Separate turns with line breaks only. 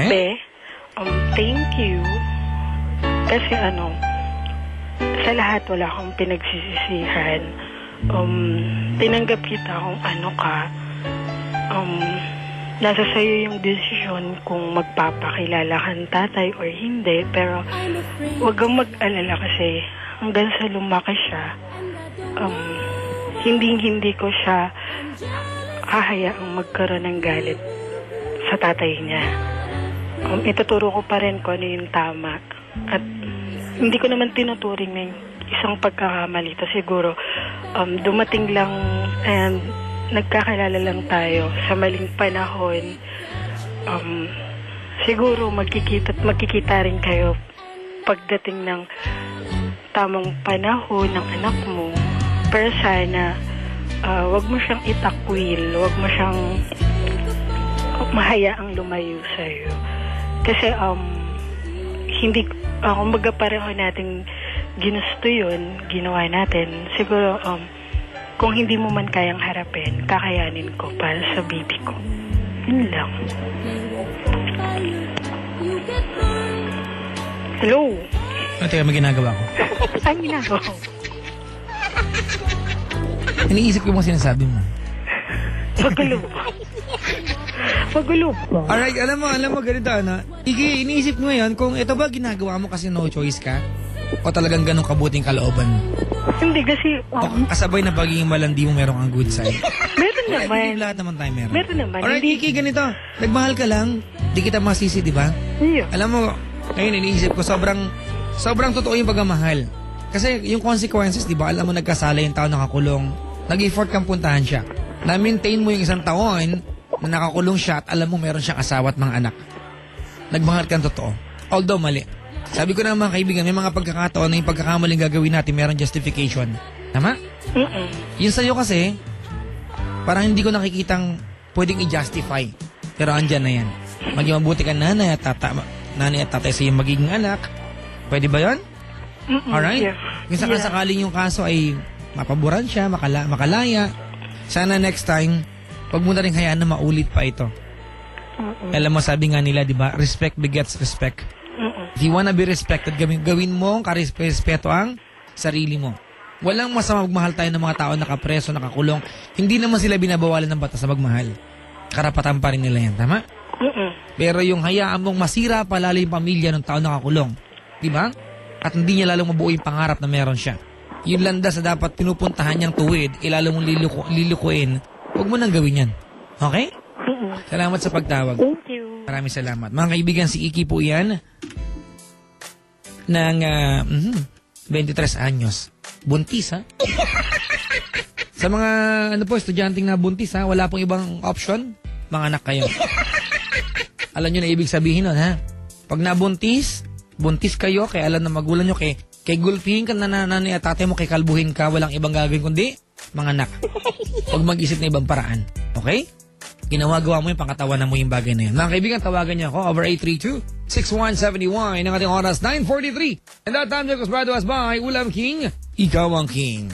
Be, thank you. Kasi sa lahat wala akong pinagsisisihan. Tinanggap kita kung ano ka. Nasa sayo yung desisyon kung magpapakilala kang tatay or hindi. Pero wag kang mag-alala kasi hanggang sa lumaki siya, hindi ko siya hahayaang magkaroon ng galit sa tatay niya. Ituturo ko pa rin kung ano yung tama. At hindi ko naman tinuturing na isang pagkakamali. Siguro, dumating lang and nagkakilala lang tayo sa maling panahon. Siguro magkikita rin kayo pagdating ng tamang panahon ng anak mo. Pero sana, wag mo siyang itakwil, wag mo siyang mahayaang lumayo sa'yo. Kasi, kumbaga pareho natin ginusto yun, ginawa natin. Siguro, kung hindi mo man kayang harapin, kakayanin ko para sa baby ko. Yun lang. Hello?
Teka, may ginagawa ko.
Saan ginagawa ko?
Iniisip ko yung sinasabi mo.
Magulo. Magulo.
Alright, alam mo, ganito, Iki, iniisip mo ngayon kung ito ba ginagawa mo kasi no choice ka? O talagang ganun kabuting kalooban mo?
Hindi kasi...
O kasabay na pagiging malandi mo meron kang good side?
Meron naman.
Hindi lahat naman tayo meron.
Meron naman.
Alright, Iki, ganito. Nagmahal ka lang, di kita masisi, di ba?
Yeah.
Alam mo, ngayon iniisip ko, sobrang totoo yung pagmamahal. Kasi yung consequences, di ba? Alam mo, nagkasala yung tao nakakulong. Nag-effort kang puntahan siya. Na-maintain mo yung isang taon na nakakulong siya at alam mo meron siyang asawa at mga anak. Nagmahal kang totoo. Although mali. Sabi ko na mga kaibigan, may mga pagkakataon na yung pagkakamaling gagawin natin meron justification. Tama? Yung sa'yo kasi, parang hindi ko nakikitang pwedeng i-justify. Pero andyan na yan. Maging mabuti ka nanay at tatay sa iyong magiging anak. Pwede ba yun? Alright? Yung sakasakaling yung kaso ay mapaboran siya, makalaya. Sana next time, wag mo na rin hayaan na maulit pa ito. Alam mo, sabi nga nila, di ba? Respect begets respect. If you wanna be respected, gawin mo karespeto ang sarili mo. Walang masama magmahal tayo ng mga tao nakapreso, nakakulong. Hindi naman sila binabawalan ng batas sa magmahal. Karapatan pa rin nila yan, tama? Pero yung hayaan mong masira palalo yung pamilya ng tao nakakulong, di ba? At hindi niya lalong mabuo yung pangarap na meron siya. Yung landas na dapat pinupuntahan niyang tuwid, ilalo mong lilukuin, huwag mo nang gawin yan. Okay? Salamat sa pagtawag.
Thank you.
Maraming salamat. Mga kaibigan, si Iki po yan ng 23 anyos. Buntis, ha? Sa mga, estudyanteng na buntis, ha? Wala pong ibang option. Mga anak kayo. Alam nyo na ibig sabihin nun, ha? Pag nabuntis, buntis kayo, kaya alam na magulang nyo, kay gulpihin ka na nanay at tatay mo, kay kalbuhin ka, walang ibang gagawin kundi mga anak. Huwag mag-isip na ibang paraan. Okay? Ginawa-gawa mo yung pangatawanan mo yung bagay na yan. Mga kaibigan, tawagan niyo ako over 832-6171 ng ating oras 9:43. And that time, Jacobs brought to us by Ulam King, Ikaw ang King.